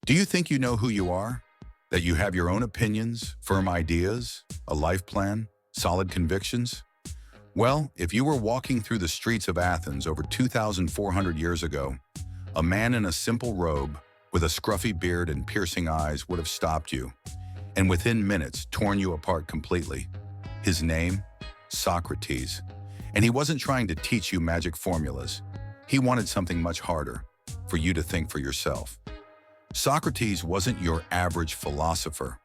Do you think you know who you are? That you have your own opinions, firm ideas, a life plan, solid convictions? Well, if you were walking through the streets of Athens over 2,400 years ago, a man in a simple robe with a scruffy beard and piercing eyes would have stopped you, and within minutes torn you apart completely. His name? Socrates. And he wasn't trying to teach you magic formulas. He wanted something much harder, for you to think for yourself. Socrates wasn't your average philosopher.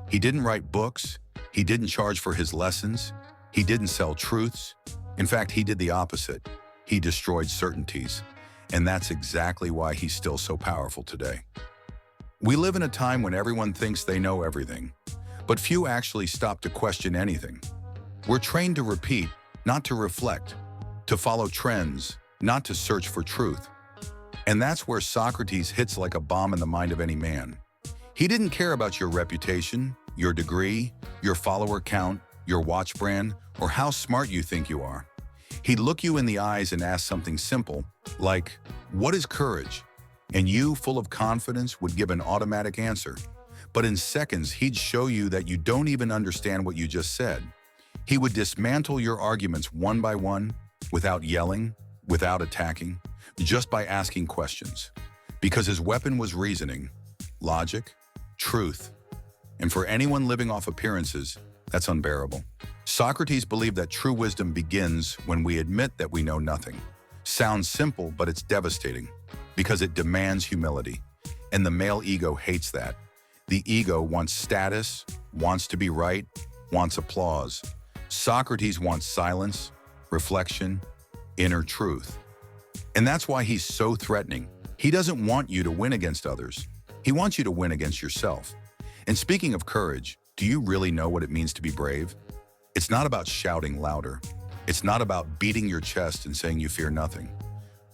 He didn't write books. He didn't charge for his lessons. He didn't sell truths. In fact, he did the opposite. He destroyed certainties. And that's exactly why he's still so powerful today. We live in a time when everyone thinks they know everything, but few actually stop to question anything. We're trained to repeat, not to reflect, to follow trends, not to search for truth. And that's where Socrates hits like a bomb in the mind of any man. He didn't care about your reputation, your degree, your follower count, your watch brand, or how smart you think you are. He'd look you in the eyes and ask something simple, like, "What is courage?" And you, full of confidence, would give an automatic answer. But in seconds, he'd show you that you don't even understand what you just said. He would dismantle your arguments one by one, without yelling, without attacking, just by asking questions. Because his weapon was reasoning, logic, truth. And for anyone living off appearances, that's unbearable. Socrates believed that true wisdom begins when we admit that we know nothing. Sounds simple, but it's devastating, because it demands humility. And the male ego hates that. The ego wants status, wants to be right, wants applause. Socrates wants silence, reflection, inner truth. And that's why he's so threatening. He doesn't want you to win against others. He wants you to win against yourself. And speaking of courage, do you really know what it means to be brave? It's not about shouting louder. It's not about beating your chest and saying you fear nothing.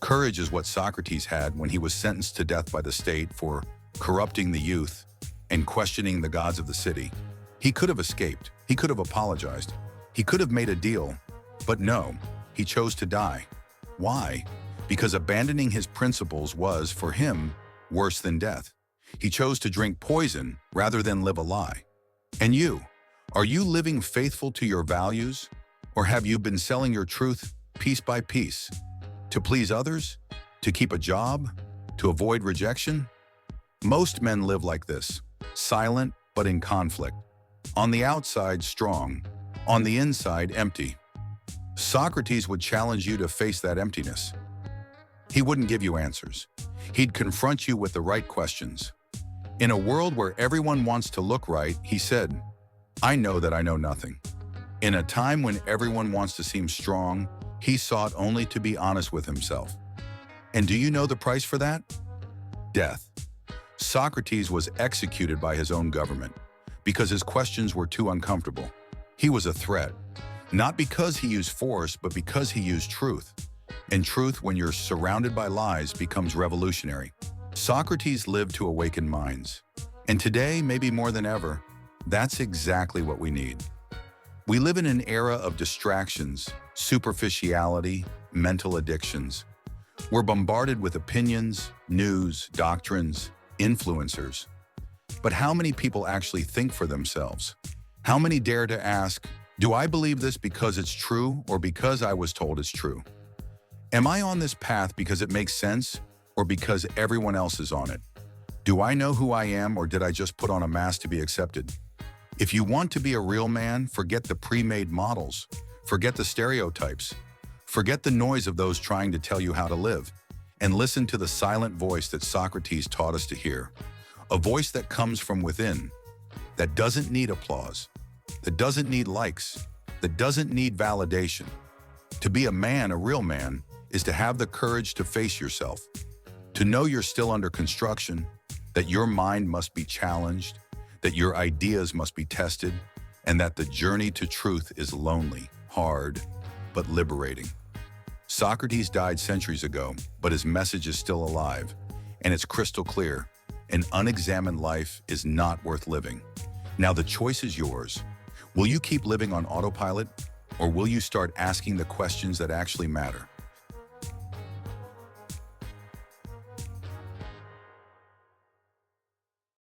Courage is what Socrates had when he was sentenced to death by the state for corrupting the youth and questioning the gods of the city. He could have escaped. He could have apologized. He could have made a deal. But no, he chose to die. Why? Because abandoning his principles was, for him, worse than death. He chose to drink poison rather than live a lie. And you, are you living faithful to your values? Or have you been selling your truth piece by piece? To please others? To keep a job? To avoid rejection? Most men live like this, silent but in conflict. On the outside, strong. On the inside, empty. Socrates would challenge you to face that emptiness. He wouldn't give you answers. He'd confront you with the right questions. In a world where everyone wants to look right, he said, "I know that I know nothing." In a time when everyone wants to seem strong, he sought only to be honest with himself. And do you know the price for that? Death. Socrates was executed by his own government because his questions were too uncomfortable. He was a threat, not because he used force, but because he used truth. And truth, when you're surrounded by lies, becomes revolutionary. Socrates lived to awaken minds. And today, maybe more than ever, that's exactly what we need. We live in an era of distractions, superficiality, mental addictions. We're bombarded with opinions, news, doctrines, influencers. But how many people actually think for themselves? How many dare to ask, do I believe this because it's true or because I was told it's true? Am I on this path because it makes sense or because everyone else is on it? Do I know who I am or did I just put on a mask to be accepted? If you want to be a real man, forget the pre-made models. Forget the stereotypes. Forget the noise of those trying to tell you how to live. And listen to the silent voice that Socrates taught us to hear. A voice that comes from within, that doesn't need applause, that doesn't need likes, that doesn't need validation. To be a man, a real man, is to have the courage to face yourself, to know you're still under construction, that your mind must be challenged, that your ideas must be tested, and that the journey to truth is lonely, hard, but liberating. Socrates died centuries ago, but his message is still alive, and it's crystal clear. An unexamined life is not worth living. Now the choice is yours. Will you keep living on autopilot, or will you start asking the questions that actually matter?